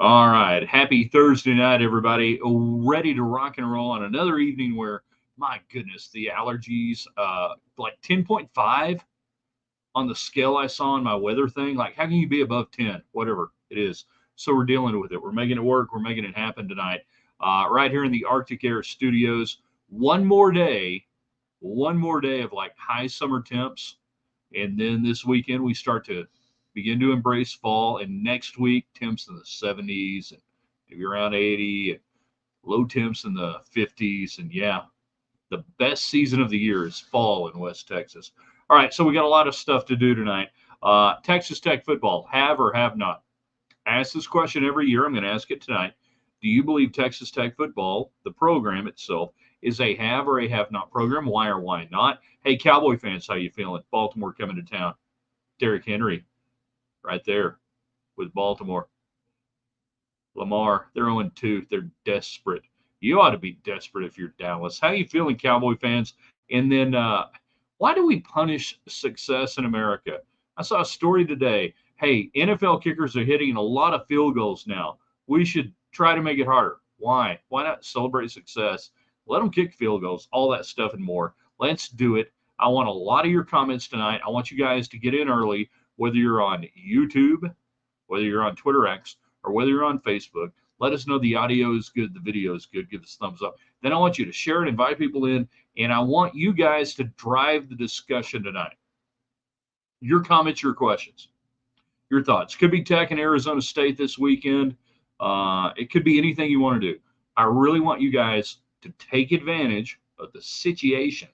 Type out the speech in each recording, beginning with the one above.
All right. Happy Thursday night, everybody. Ready to rock and roll on another evening where, my goodness, the allergies, like 10.5 on the scale I saw in my weather thing. Like, how can you be above 10? Whatever it is. So we're dealing with it. We're making it work. We're making it happen tonight. Right here in the Arctic Air Studios. One more day, one more day of like high summer temps. And then this weekend, we start to begin to embrace fall. And next week, temps in the 70s and maybe around 80, and low temps in the 50s. And yeah, the best season of the year is fall in West Texas. All right, so we got a lot of stuff to do tonight. Texas Tech football, have or have not? I ask this question every year. I'm going to ask it tonight. Do you believe Texas Tech football, the program itself, is a have or a have not program? Why or why not? Hey, Cowboy fans, how you feeling? Baltimore coming to town. Derrick Henry, right there with Baltimore. Lamar, they're 0-2. They're desperate. You ought to be desperate if you're Dallas. How you feeling, Cowboy fans? And then, why do we punish success in America? I saw a story today. Hey, NFL kickers are hitting a lot of field goals now. We should try to make it harder. Why? Why not celebrate success? Let them kick field goals, all that stuff and more. Let's do it. I want a lot of your comments tonight. I want you guys to get in early, whether you're on YouTube, whether you're on Twitter X, or whether you're on Facebook. Let us know the audio is good, the video is good. Give us a thumbs up. Then I want you to share it, invite people in, and I want you guys to drive the discussion tonight. Your comments, your questions, your thoughts. Could be Tech and Arizona State this weekend. It could be anything you want to do. I really want you guys to take advantage of the situation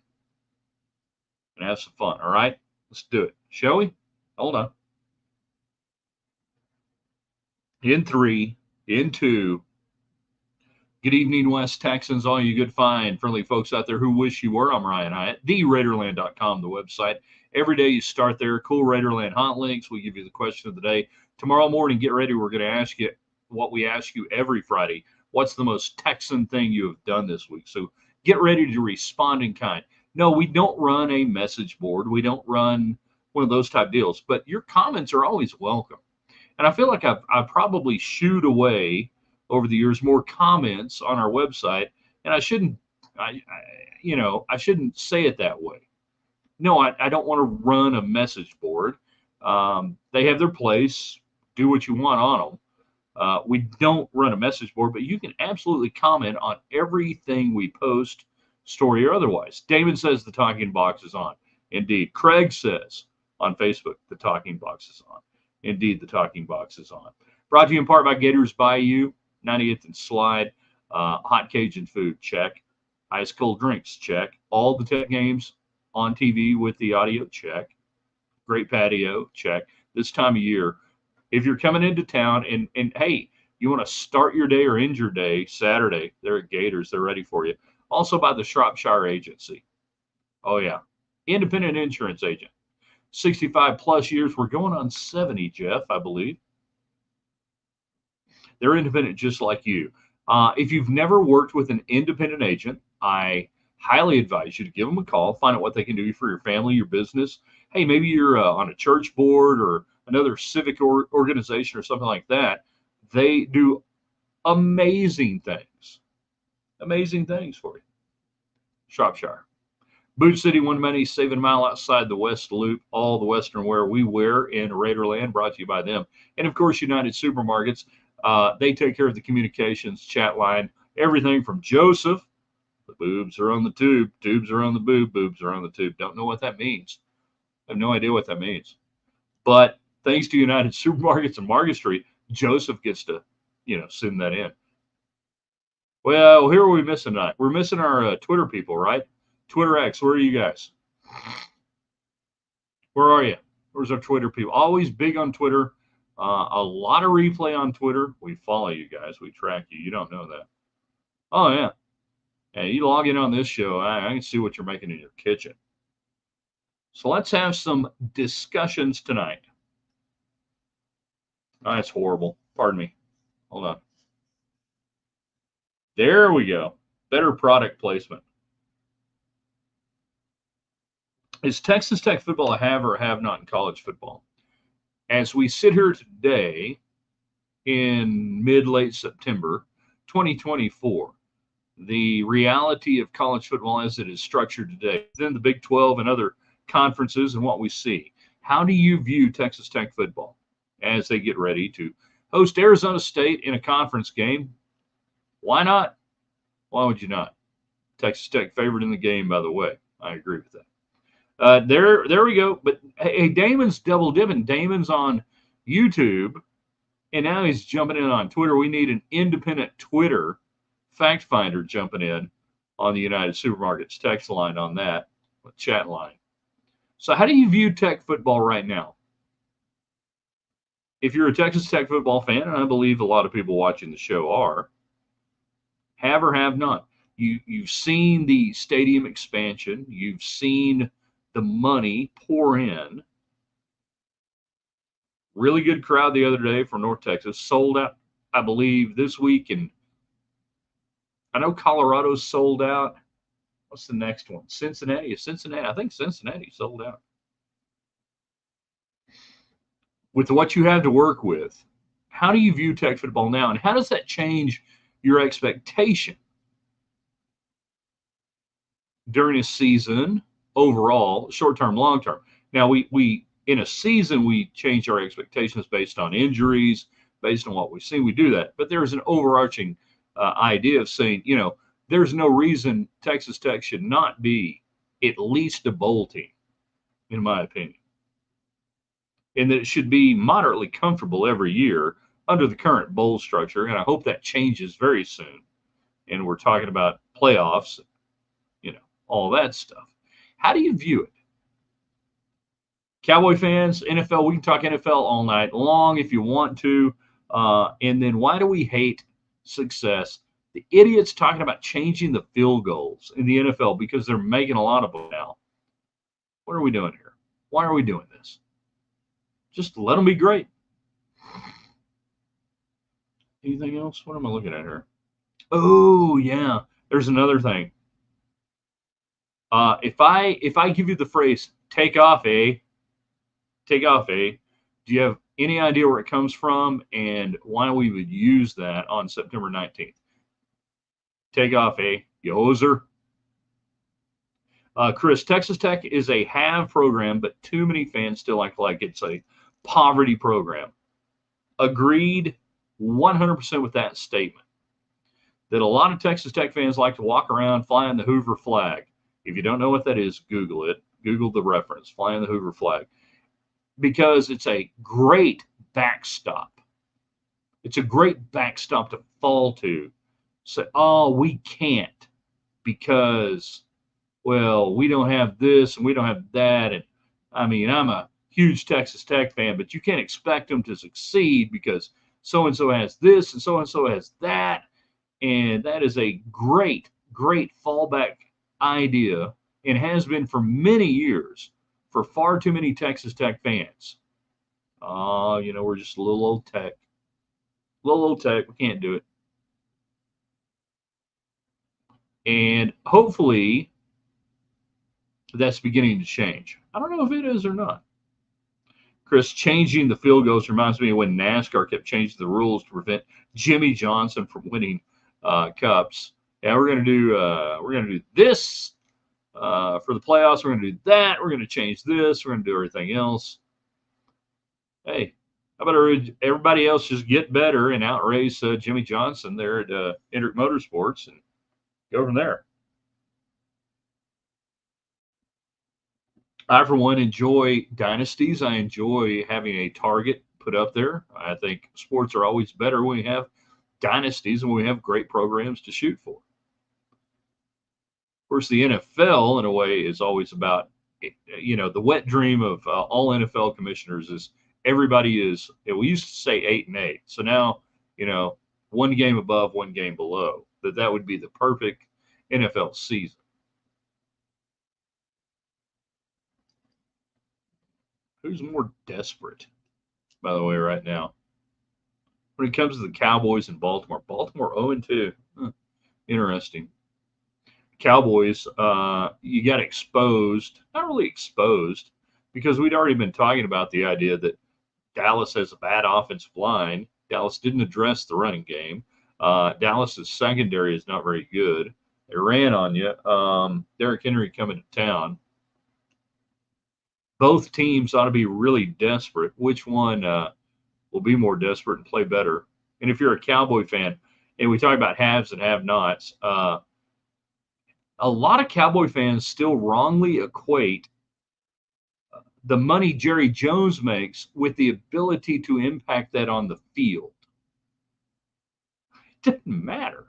and have some fun. All right, let's do it, shall we? Hold on. In three, in two. Good evening, West Texans, all you good, fine, friendly folks out there who wish you were. I'm Ryan Hyatt, TheRaiderland.com, the website. Every day you start there. Cool Raiderland hot links. We give you the question of the day. Tomorrow morning, get ready. We're going to ask you what we ask you every Friday. What's the most Texan thing you have done this week? So get ready to respond in kind. No, we don't run a message board. We don't run one of those type deals, but your comments are always welcome. And I feel like I've probably shooed away over the years more comments on our website, and I shouldn't say it that way. No, I don't want to run a message board. They have their place. Do what you want on them. We don't run a message board, but you can absolutely comment on everything we post, story or otherwise. Damon says the talking box is on. Indeed. Craig says on Facebook the talking box is on. Indeed, the talking box is on. Brought to you in part by Gators Bayou, 98th and Slide. Hot Cajun food, check. Ice cold drinks, check. All the Tech games on TV with the audio, check. Great patio, check. This time of year, if you're coming into town and hey, you want to start your day or end your day Saturday, they're at Gators. They're ready for you. Also by the Shropshire Agency. Oh, yeah. Independent insurance agent. 65 plus years. We're going on 70, Jeff, I believe. They're independent just like you. If you've never worked with an independent agent, I highly advise you to give them a call, find out what they can do for your family, your business. Hey, maybe you're on a church board or another civic organization or something like that. They do amazing things for you. Shropshire. Boot City, one money, saving a mile outside the West Loop, all the Western wear we wear in Raiderland, brought to you by them. And of course, United Supermarkets. They take care of the communications, chat line, everything from Joseph. The boobs are on the tube, tubes are on the boob, boobs are on the tube. Don't know what that means. I have no idea what that means. But thanks to United Supermarkets and Market Street, Joseph gets to, send that in. Well, here are we missing tonight. We're missing our Twitter people, right? Twitter X, where are you guys? Where are you? Where's our Twitter people? Always big on Twitter. A lot of replay on Twitter. We follow you guys. We track you. You don't know that. Oh, yeah. Yeah, you log in on this show. I can see what you're making in your kitchen. So let's have some discussions tonight. Oh, that's horrible. Pardon me. Hold on. There we go. Better product placement. Is Texas Tech football a have or a have not in college football? As we sit here today, in mid-late September 2024. The reality of college football as it is structured today, then the Big 12 and other conferences and what we see. How do you view Texas Tech football as they get ready to host Arizona State in a conference game? Why not? Why would you not? Texas Tech favored in the game, by the way. I agree with that. There we go. But hey, Damon's double dipping. Damon's on YouTube, and now he's jumping in on Twitter. We need an independent Twitter fact finder jumping in on the United Supermarkets text line on that chat line. So, how do you view Tech football right now? If you're a Texas Tech football fan, and I believe a lot of people watching the show are, have or have not, you've seen the stadium expansion, you've seen the money pour in. Really good crowd the other day for North Texas. Sold out, I believe, this week. And I know Colorado's sold out. What's the next one? Cincinnati. I think Cincinnati sold out. With what you have to work with, how do you view Tech football now? And how does that change your expectation during a season overall, short term, long term? Now, we in a season, we change our expectations based on injuries, based on what we've seen. We do that. But there's an overarching idea of saying, there's no reason Texas Tech should not be at least a bowl team, in my opinion. And that it should be moderately comfortable every year under the current bowl structure. And I hope that changes very soon. And we're talking about playoffs, all that stuff. How do you view it? Cowboy fans, NFL, we can talk NFL all night long if you want to. And then why do we hate success? The idiots talking about changing the field goals in the NFL because they're making a lot of them now. What are we doing here? Why are we doing this? Just let them be great. Anything else? What am I looking at here? Oh, yeah. There's another thing. If I give you the phrase "take off, eh"? Take off, eh? Do you have any idea where it comes from and why we would use that on September 19th? Take off, eh? You hoser. Chris, Texas Tech is a have program, but too many fans still act like it's a poverty program. Agreed 100% with that statement. That a lot of Texas Tech fans like to walk around flying the Hoover flag. If you don't know what that is, Google it. Google the reference, flying the Hoover flag. Because it's a great backstop. It's a great backstop to fall to. Say, oh, we can't because, well, we don't have this and we don't have that. And I mean, I'm a huge Texas Tech fan, but you can't expect them to succeed because so-and-so has this and so-and-so has that. And that is a great, great fallback idea and has been for many years for far too many Texas Tech fans. We're just a little old Tech. Little old Tech, we can't do it. And hopefully that's beginning to change. I don't know if it is or not. Chris, changing the field goals reminds me of when NASCAR kept changing the rules to prevent Jimmy Johnson from winning cups. Yeah, we're gonna do this for the playoffs. We're gonna do that. We're gonna change this. We're gonna do everything else. Hey, how about everybody else just get better and outrace Jimmy Johnson there at Hendrick Motorsports and go from there. I, for one, enjoy dynasties. I enjoy having a target put up there. I think sports are always better when we have dynasties and when we have great programs to shoot for. Of course, the NFL, in a way, is always about, the wet dream of all NFL commissioners is everybody is, we used to say 8-8. So now, one game above, one game below. That would be the perfect NFL season. Who's more desperate, by the way, right now? When it comes to the Cowboys in Baltimore, 0-2. Interesting. Cowboys, you got exposed. Not really exposed, because we'd already been talking about the idea that Dallas has a bad offensive line. Dallas didn't address the running game. Dallas's secondary is not very good. They ran on you. Derrick Henry coming to town. Both teams ought to be really desperate. Which one will be more desperate and play better? And if you're a Cowboy fan, and we talk about haves and have-nots, a lot of Cowboy fans still wrongly equate the money Jerry Jones makes with the ability to impact that on the field. It doesn't matter.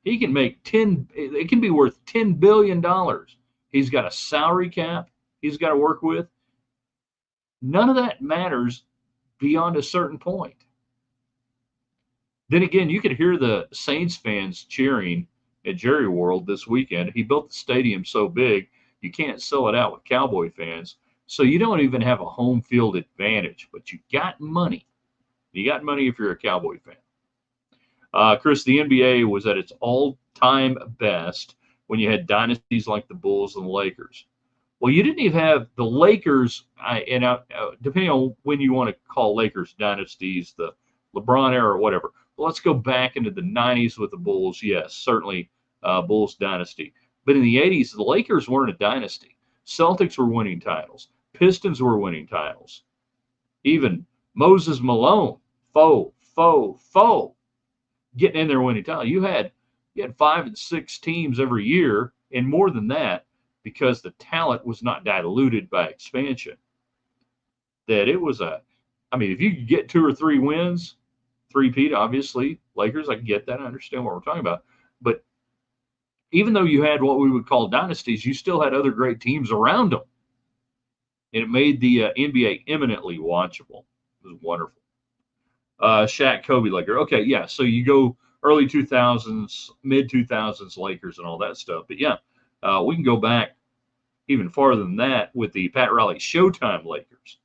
He can make it can be worth $10 billion. He's got a salary cap he's got to work with. None of that matters beyond a certain point. Then again, you could hear the Saints fans cheering at Jerry World this weekend. He built the stadium so big, you can't sell it out with Cowboy fans. So you don't even have a home field advantage, but you got money. You got money if you're a Cowboy fan. Chris, the NBA was at its all-time best when you had dynasties like the Bulls and the Lakers. Well, you didn't even have the Lakers, depending on when you want to call Lakers dynasties, the LeBron era or whatever. Well, let's go back into the 90s with the Bulls. Yes, certainly Bulls dynasty. But in the 80s, the Lakers weren't a dynasty. Celtics were winning titles. Pistons were winning titles. Even Moses Malone, getting in there winning titles. You had 5 and 6 teams every year, and more than that, because the talent was not diluted by expansion. That it was if you could get 2 or 3 wins, three-peat, obviously, Lakers, I get that. I understand what we're talking about. But even though you had what we would call dynasties, you still had other great teams around them. And it made the NBA eminently watchable. It was wonderful. Shaq, Kobe, Laker. Okay, yeah. So you go early 2000s, mid 2000s Lakers and all that stuff. But yeah, we can go back even farther than that with the Pat Riley Showtime Lakers.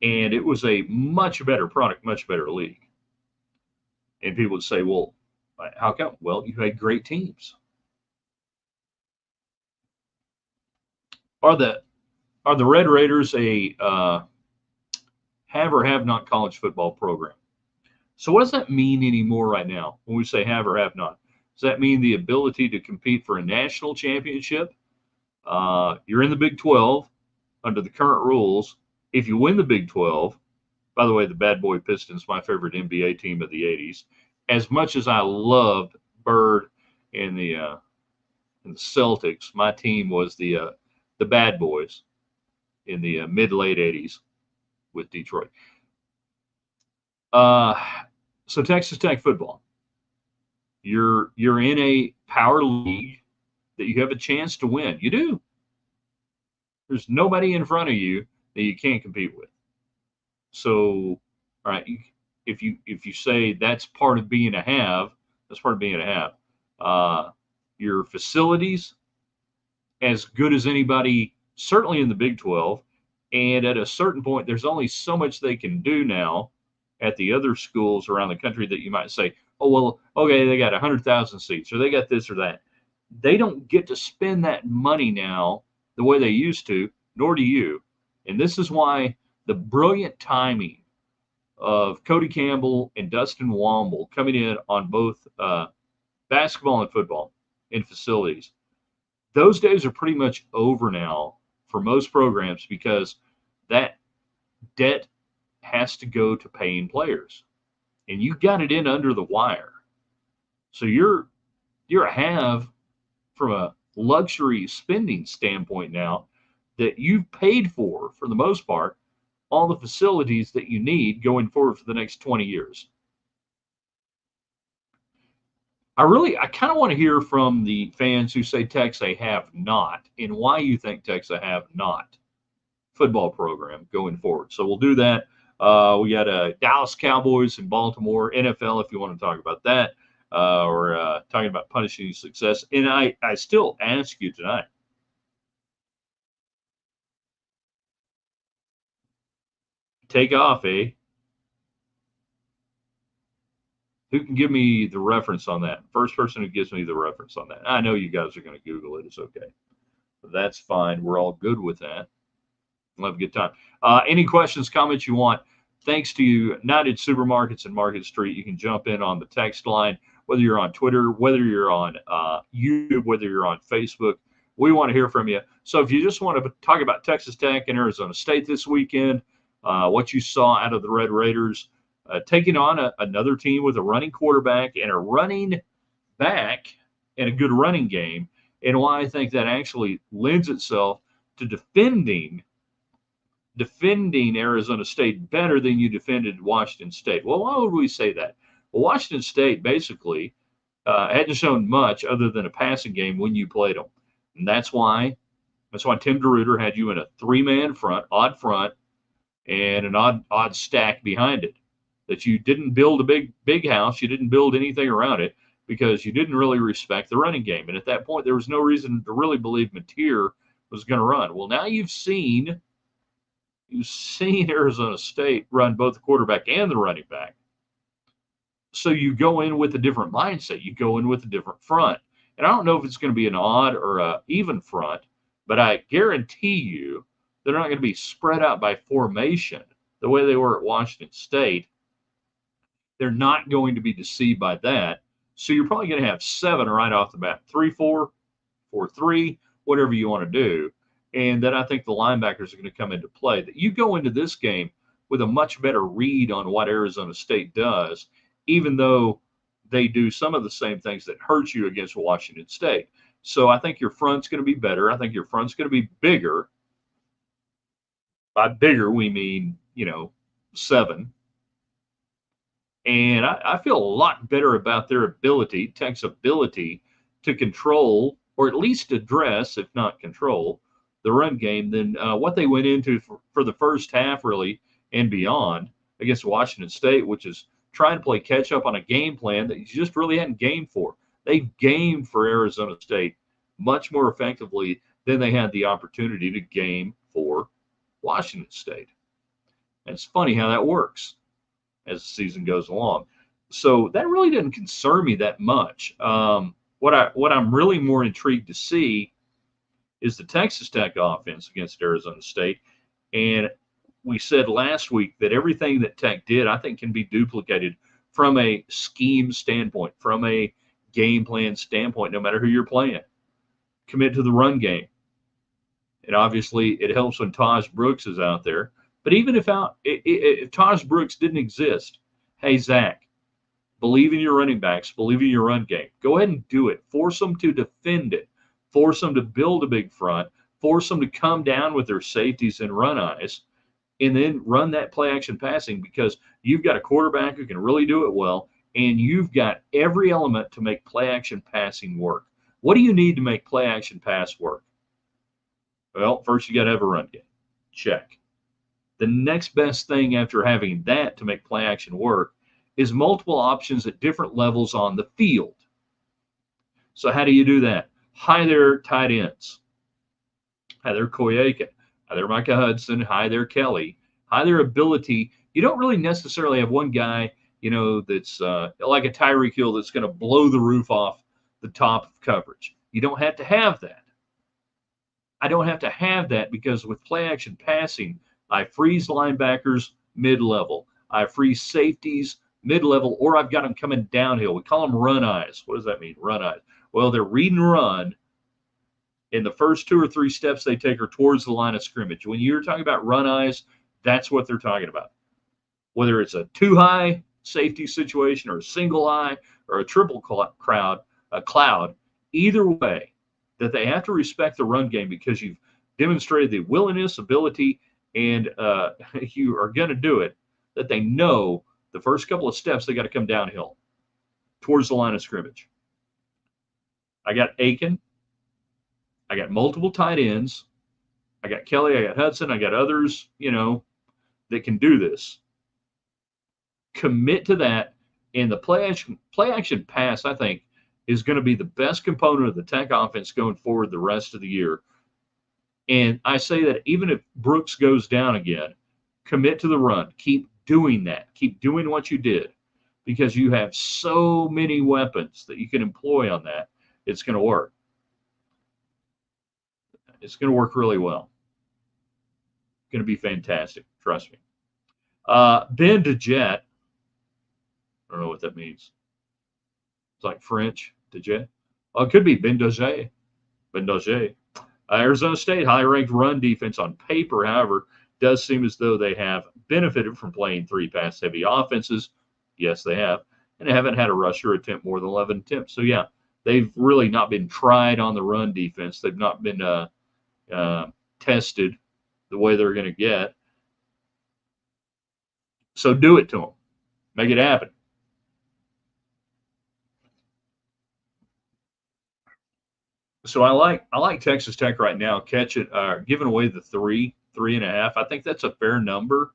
And it was a much better product, much better league. And people would say, well, how come? Well, you had great teams. Are the Red Raiders a have or have not college football program? So what does that mean anymore right now when we say have or have not? Does that mean the ability to compete for a national championship? You're in the Big 12 under the current rules. If you win the Big 12, by the way, the Bad Boy Pistons, my favorite NBA team of the 80s. As much as I loved Bird and the Celtics, my team was the Bad Boys in the mid-late 80s with Detroit. So Texas Tech football, you're in a power league that you have a chance to win. You do. There's nobody in front of you that you can't compete with. So, all right, if you say that's part of being a have, that's part of being a have. Your facilities, as good as anybody, certainly in the Big 12, and at a certain point, there's only so much they can do now at the other schools around the country that you might say, oh, well, okay, they got 100,000 seats, or they got this or that. They don't get to spend that money now the way they used to, nor do you. And this is why the brilliant timing of Cody Campbell and Dustin Womble coming in on both basketball and football in facilities, those days are pretty much over now for most programs because that debt has to go to paying players. And you got it in under the wire. So you're a have from a luxury spending standpoint now that you've paid for the most part, all the facilities that you need going forward for the next 20 years. I kind of want to hear from the fans who say Tech's a have not and why you think Tech's a have not football program going forward. So we'll do that. We got Dallas Cowboys in Baltimore, NFL, if you want to talk about that. We're talking about punishing success. And I still ask you tonight, take off, eh? Who can give me the reference on that? First person who gives me the reference on that. I know you guys are going to Google it. It's okay. But that's fine. We're all good with that. We'll have a good time. Any questions, comments you want? Thanks to United Supermarkets and Market Street, you can jump in on the text line, whether you're on Twitter, whether you're on YouTube, whether you're on Facebook. We want to hear from you. So if you just want to talk about Texas Tech and Arizona State this weekend, what you saw out of the Red Raiders, taking on another team with a running quarterback and a running back and a good running game, and why I think that actually lends itself to defending Arizona State better than you defended Washington State. Well, why would we say that? Well, Washington State basically hadn't shown much other than a passing game when you played them, and that's why Tim DeRuyter had you in a three-man front, and an odd stack behind it. That you didn't build a big house, you didn't build anything around it because you didn't really respect the running game. And at that point, there was no reason to really believe Mateer was going to run. Well, now you've seen Arizona State run both the quarterback and the running back. So you go in with a different mindset. You go in with a different front. And I don't know if it's going to be an odd or a even front, but I guarantee you they're not going to be spread out by formation the way they were at Washington State. They're not going to be deceived by that. So you're probably going to have 7 right off the bat, 3-4, 4-3, whatever you want to do. And then I think the linebackers are going to come into play. That you go into this game with a much better read on what Arizona State does, even though they do some of the same things that hurt you against Washington State. So I think your front's going to be better. I think your front's going to be bigger. By bigger, we mean, 7. And I feel a lot better about Tech's ability to control, or at least address, if not control, the run game than what they went into for the first half, really, and beyond against Washington State, which is trying to play catch up on a game plan that you just really hadn't gamed for. They gamed for Arizona State much more effectively than they had the opportunity to game for Washington State. And it's funny how that works as the season goes along. So that really didn't concern me that much. What I'm really more intrigued to see is the Texas Tech offense against Arizona State. And we said last week that everything that Tech did, I think, can be duplicated from a scheme standpoint, from a game plan standpoint, no matter who you're playing. Commit to the run game. And obviously, it helps when Taj Brooks is out there. But even if Taj Brooks didn't exist, hey, Zach, believe in your running backs, believe in your run game. Go ahead and do it. Force them to defend it. Force them to build a big front. Force them to come down with their safeties and run eyes, and then run that play action passing, because you've got a quarterback who can really do it well, and you've got every element to make play action passing work. What do you need to make play action pass work? Well, first you got to have a run game. Check. The next best thing after having that to make play action work is multiple options at different levels on the field. So how do you do that? Hi there, tight ends. Hi there, Koyeka. Hi there, Micah Hudson. Hi there, Kelly. Hi there, ability. You don't really necessarily have one guy, that's like a Tyreek Hill that's going to blow the roof off the top of coverage. You don't have to have that. I don't have to have that because with play action passing, I freeze linebackers mid-level. I freeze safeties mid-level, or I've got them coming downhill. We call them run eyes. What does that mean, run eyes? Well, they're read and run, and the first 2 or 3 steps they take are towards the line of scrimmage. When you're talking about run eyes, that's what they're talking about. Whether it's a two-high safety situation or a single eye or a triple cloud, either way, that they have to respect the run game because you've demonstrated the willingness, ability, and you are going to do it, that they know the first couple of steps they got to come downhill towards the line of scrimmage. I got Aiken. I got multiple tight ends. I got Kelly. I got Hudson. I got others, that can do this. Commit to that. And the play action pass, I think, is going to be the best component of the Tech offense going forward the rest of the year. And I say that even if Brooks goes down again, commit to the run. Keep doing that. Keep doing what you did, because you have so many weapons that you can employ on that. It's going to work. It's going to work really well. Going to be fantastic. Trust me. Ben DeJet. I don't know what that means. It's like French. DeJet. Well, it could be Ben DeJet. Ben DeJet. Arizona State, high-ranked run defense on paper, however, does seem as though they have benefited from playing three pass-heavy offenses. Yes, they have. And they haven't had a rusher attempt more than 11 attempts. So, yeah, they've really not been tried on the run defense. They've not been tested the way they're going to get. So do it to them. Make it happen. So I like Texas Tech right now. Giving away the 3.5. I think that's a fair number.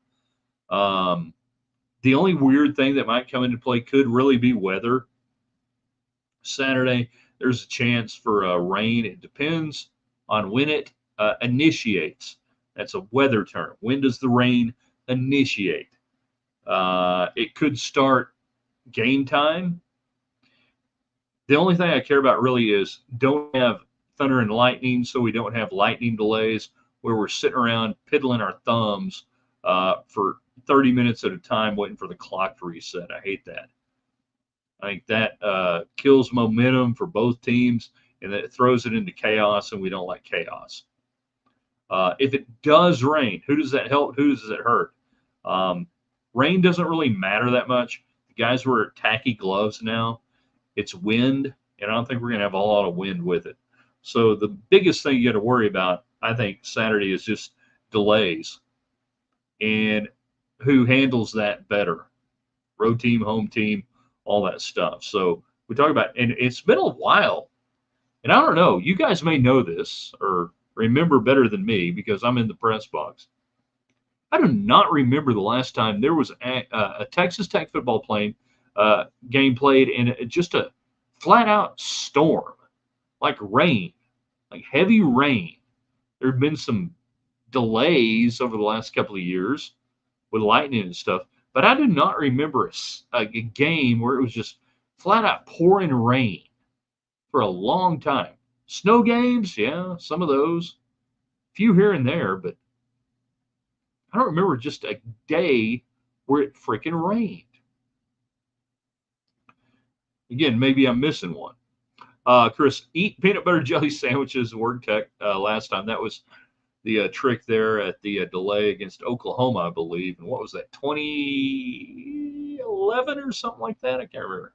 The only weird thing that might come into play could really be weather. Saturday, there's a chance for rain. It depends on when it initiates. That's a weather term. When does the rain initiate? It could start game time. The only thing I care about really is don't have thunder and lightning, so we don't have lightning delays where we're sitting around piddling our thumbs for 30 minutes at a time waiting for the clock to reset. I hate that. I think that kills momentum for both teams, and it throws it into chaos, and we don't like chaos. If it does rain, who does that help? Who does it hurt? Rain doesn't really matter that much. The guys wear tacky gloves now. It's wind, and I don't think we're going to have a lot of wind with it. So the biggest thing you got to worry about, I think, Saturday is just delays and who handles that better. Road team, home team, all that stuff. So we talk about, and it's been a while, and I don't know, you guys may know this or remember better than me because I'm in the press box. I do not remember the last time there was a Texas Tech football game played in just a flat out storm, like rain, like heavy rain. There have been some delays over the last couple of years with lightning and stuff, but I do not remember a game where it was just flat out pouring rain for a long time. Snow games, yeah, some of those, few here and there, but I don't remember just a day where it freaking rained. Again, maybe I'm missing one. Chris, eat peanut butter jelly sandwiches, word tech last time. That was the trick there at the delay against Oklahoma, I believe. And what was that, 2011 or something like that? I can't remember.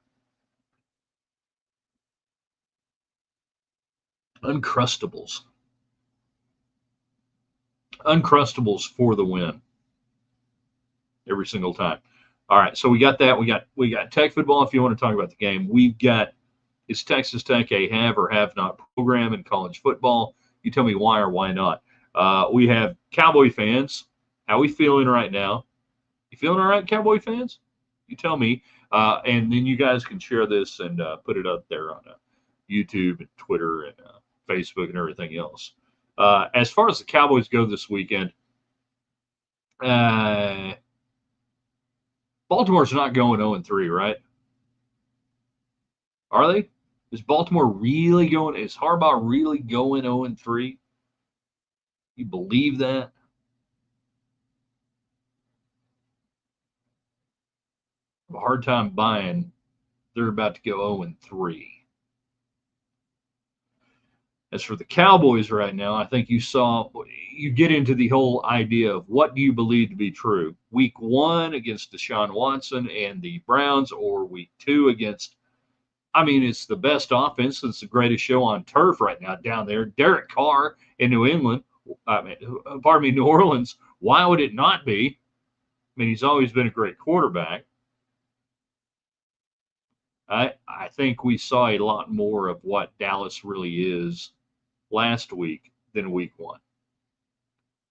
Uncrustables. Uncrustables for the win every single time. All right, so we got that. We got Tech football. If you want to talk about the game, we've got is Texas Tech a have or have not program in college football? You tell me why or why not. We have Cowboy fans. How we feeling right now? You feeling all right, Cowboy fans? You tell me, and then you guys can share this and put it up there on YouTube and Twitter and Facebook and everything else. As far as the Cowboys go this weekend, Baltimore's not going 0-3, right? Are they? Is Baltimore really going? Is Harbaugh really going 0-3? You believe that? I have a hard time buying they're about to go 0-3. As for the Cowboys right now, I think you get into the whole idea of what do you believe to be true? Week 1 against Deshaun Watson and the Browns, or week 2 against, it's the best offense. It's the greatest show on turf right now down there. Derek Carr in New Orleans. Why would it not be? He's always been a great quarterback. I think we saw a lot more of what Dallas really is last week than week 1,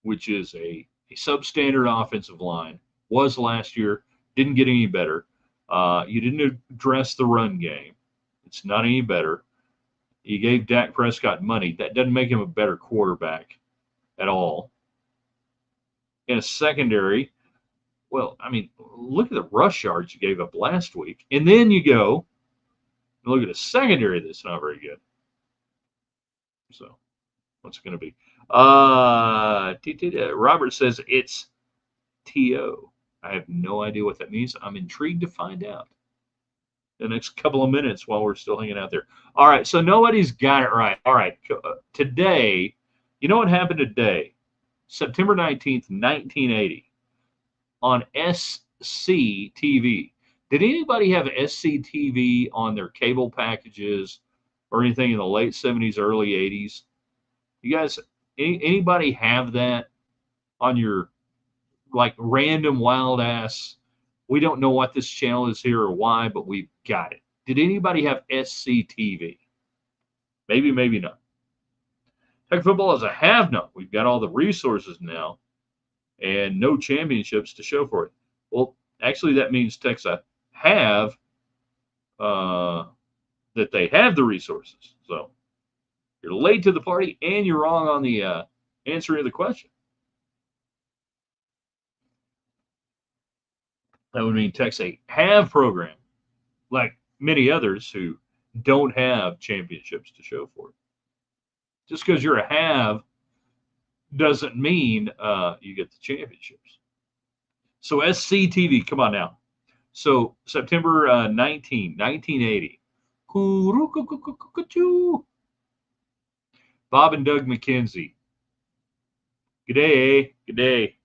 which is a substandard offensive line. Was last year, didn't get any better. You didn't address the run game. It's not any better. You gave Dak Prescott money. That doesn't make him a better quarterback at all. In a secondary, look at the rush yards you gave up last week. And then you go and look at a secondary that's not very good. So What's it going to be? Robert says it's TO. I have no idea what that means. I'm intrigued to find out the next couple of minutes while we're still hanging out there. All right, so nobody's got it right. All right, today, you know what happened today? September 19th, 1980, on SCTV. Did anybody have SCTV on their cable packages or anything in the late 70s, early 80s? You guys, anybody have that on your like random wild ass? We don't know what this channel is here or why, but we've got it. Did anybody have SCTV? Maybe, maybe not. Tech football is a have not. We've got all the resources now and no championships to show for it. Well, actually, that means Texas have that they have the resources. So you're late to the party and you're wrong on the answer to the question. That would mean Texas have program like many others who don't have championships to show for it. Just because you're a have doesn't mean you get the championships. So SCTV, come on now. So September 1980. Bob and Doug McKenzie. Good day, eh? Good day.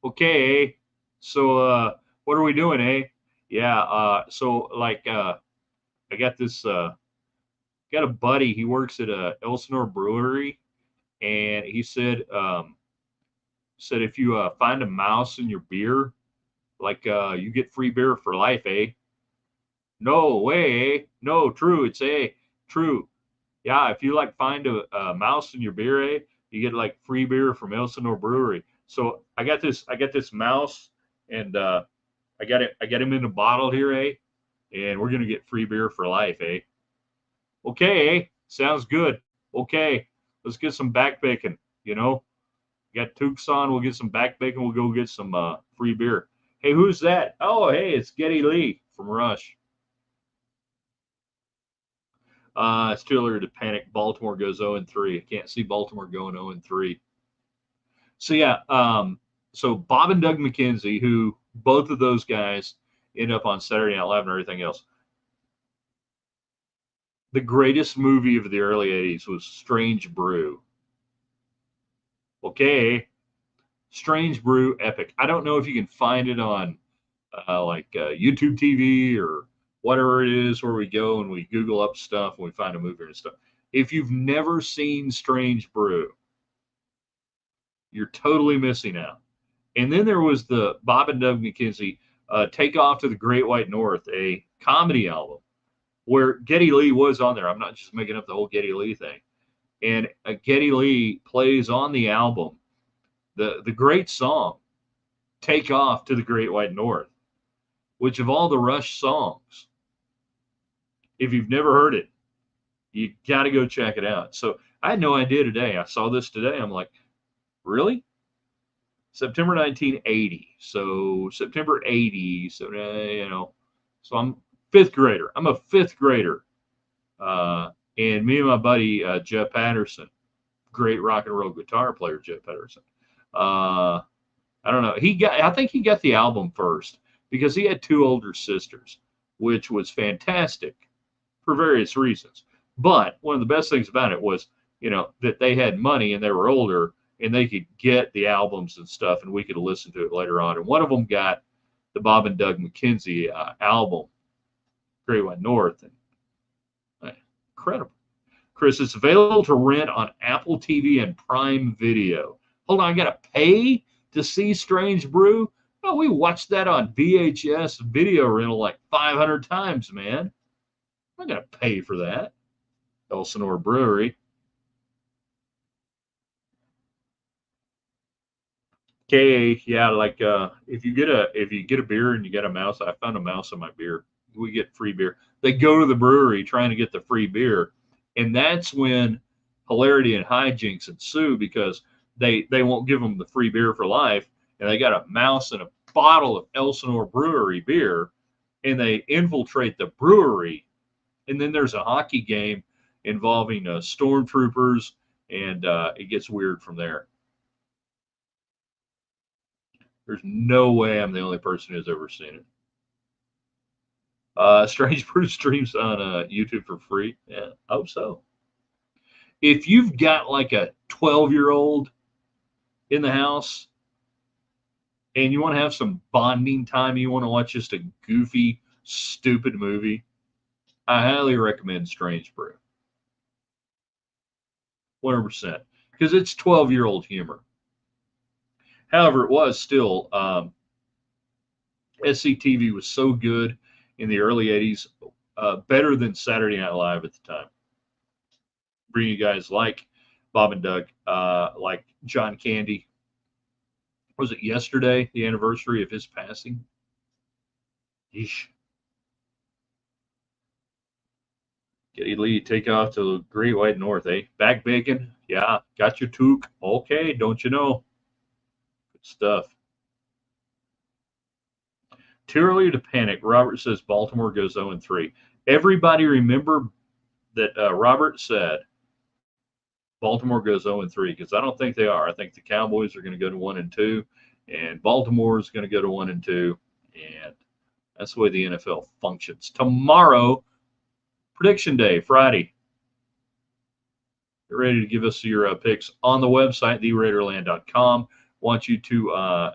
Okay. So what are we doing, eh? Yeah. So like I got this got a buddy. He works at a Elsinore brewery, and he said if you find a mouse in your beer, like you get free beer for life, eh? No way, eh? No, true. It's true. Yeah, if you like find a mouse in your beer, eh? You get like free beer from Elsinore Brewery. So I got this mouse, and I got him in a bottle here, eh? And we're gonna get free beer for life, eh? Okay, eh? Sounds good. Okay, let's get some back bacon. You know, got Tucson. We'll get some back bacon. We'll go get some free beer. Hey, who's that? Oh, hey, it's Geddy Lee from Rush. It's too early to panic. Baltimore goes 0-3. I can't see Baltimore going 0-3. So yeah, so Bob and Doug McKenzie, who both of those guys end up on Saturday Night Live and everything else. The greatest movie of the early 80s was Strange Brew. Okay. Strange Brew, epic. I don't know if you can find it on YouTube TV or whatever it is where we go and we Google up stuff and we find a movie and stuff. If you've never seen Strange Brew, you're totally missing out. And then there was the Bob and Doug McKenzie Take Off to the Great White North, a comedy album where Geddy Lee was on there. I'm not just making up the whole Geddy Lee thing. And Geddy Lee plays on the album the great song, Take Off to the Great White North, which of all the Rush songs, if you've never heard it, you got to go check it out. So I had no idea today. I saw this today. I'm like, really? September 1980. So September 80. So, so I'm fifth grader. I'm a fifth grader. And me and my buddy, Jeff Patterson, great rock and roll guitar player, Jeff Patterson. I don't know. I think he got the album first because he had two older sisters, which was fantastic for various reasons. But one of the best things about it was, that they had money and they were older and they could get the albums and stuff and we could listen to it later on. And one of them got the Bob and Doug McKenzie album, Great White North. And incredible. Chris, it's available to rent on Apple TV and Prime Video. Hold on, I got to pay to see Strange Brew? Oh, we watched that on VHS video rental like 500 times, man. I'm not going to pay for that. Elsinore Brewery. Okay, yeah, like if you get a beer and you get a mouse, I found a mouse in my beer. We get free beer. They go to the brewery trying to get the free beer, and that's when hilarity and hijinks ensue because they won't give them the free beer for life, and they got a mouse in a bottle of Elsinore Brewery beer, and they infiltrate the brewery, and then there's a hockey game involving stormtroopers and it gets weird from there. There's no way I'm the only person who's ever seen it. Strange Brew streams on YouTube for free. Yeah, I hope so. If you've got like a 12-year-old in the house and you want to have some bonding time, you want to watch just a goofy, stupid movie, I highly recommend Strange Brew. 100%. Because it's 12-year-old humor. However, it was still, SCTV was so good in the early 80s, better than Saturday Night Live at the time. Bring you guys like Bob and Doug, like John Candy. Was it yesterday, the anniversary of his passing? Yeesh. Getty Lee, take off to the Great White North, eh? Back bacon? Yeah. Got your toque? Okay, don't you know? Good stuff. Too early to panic. Robert says Baltimore goes 0-3. Everybody remember that Robert said Baltimore goes 0-3 because I don't think they are. I think the Cowboys are going to go to 1-2, and Baltimore is going to go to 1-2, and that's the way the NFL functions. Tomorrow, prediction day, Friday. Get ready to give us your picks on the website, theraiderland.com. Want you to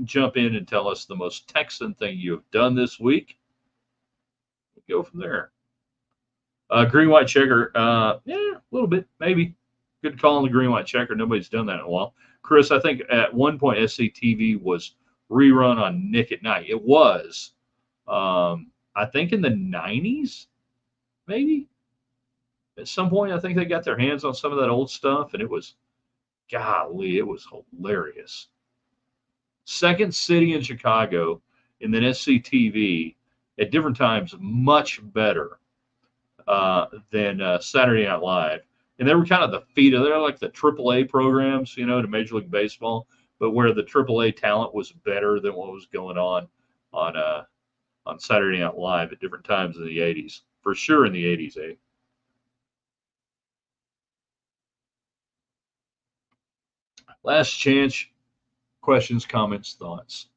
jump in and tell us the most Texan thing you have done this week. We'll go from there. Green white checker, yeah, a little bit, maybe. Good call on the green white checker. Nobody's done that in a while. Chris, I think at one point SCTV was rerun on Nick at Night. It was, I think in the 90s, maybe. At some point, I think they got their hands on some of that old stuff, and it was, golly, it was hilarious. Second City in Chicago, and then SCTV at different times, much better than Saturday Night Live. And they were kind of the feet of, they're like the AAA programs, to Major League Baseball, but where the AAA talent was better than what was going on on Saturday Night Live at different times in the 80s. For sure in the 80s, eh? Last chance. Questions, comments, thoughts,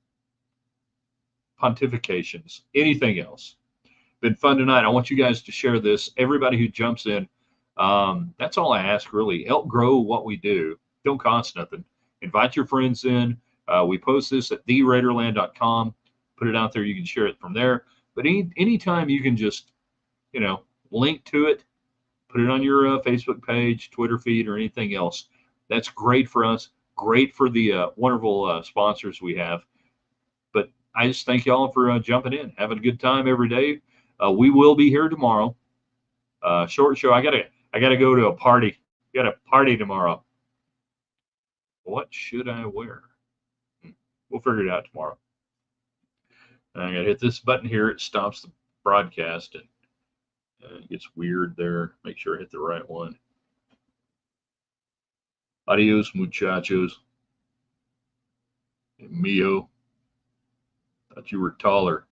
pontifications, anything else. Been fun tonight. I want you guys to share this. Everybody who jumps in, that's all I ask, really. Help grow what we do. Don't cost nothing. Invite your friends in. We post this at theraiderland.com. Put it out there. You can share it from there. But anytime you can just, link to it, put it on your Facebook page, Twitter feed, or anything else. That's great for us. Great for the wonderful sponsors we have. But I just thank y'all for jumping in, having a good time every day. We will be here tomorrow. Short show. I gotta go to a party. Got a party tomorrow. What should I wear? We'll figure it out tomorrow. I gotta hit this button here. It stops the broadcast and it gets weird there. Make sure I hit the right one. Adios, muchachos. Mio. Thought you were taller.